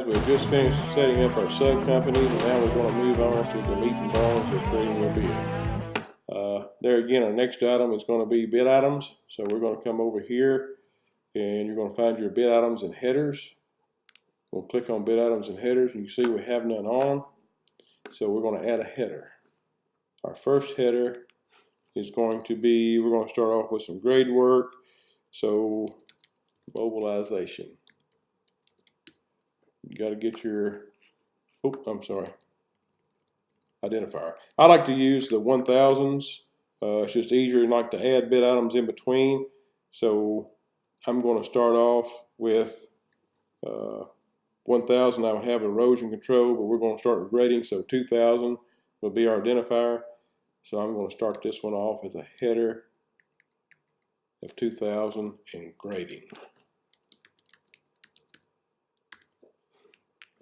guys, we've just finished setting up our sub companies, and now we're going to move on to the meat and bones of creating your bid. There again, our next item is going to be bid items. So we're going to come over here and you're going to find your bid items and headers. We'll click on bid items and headers, and you see we have none on. So we're going to add a header. Our first header is going to be, we're going to start off with some grade work. So mobilization. You got to get your, identifier. I like to use the 1000s. It's just easier, like to add bid items in between. So I'm going to start off with 1000. I would have erosion control, but we're going to start with grading. So 2000 will be our identifier. So I'm going to start this one off as a header of 2000 and grading.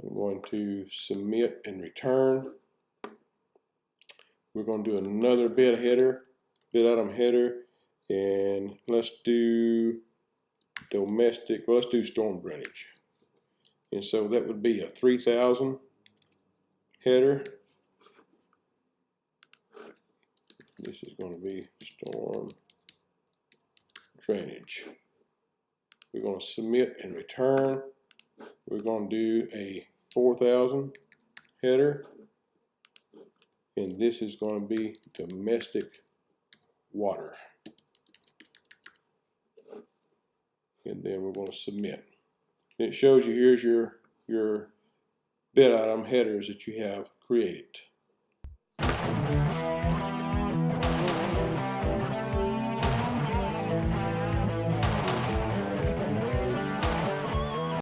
I'm going to submit and return. We're going to do another bid item header, and let's do domestic, well, let's do storm drainage. And so that would be a 3000 header. This is going to be storm drainage. We're going to submit and return. We're going to do a 4000 header, and this is going to be domestic water. And then we're going to submit. It shows you here's your bid item headers that you have created.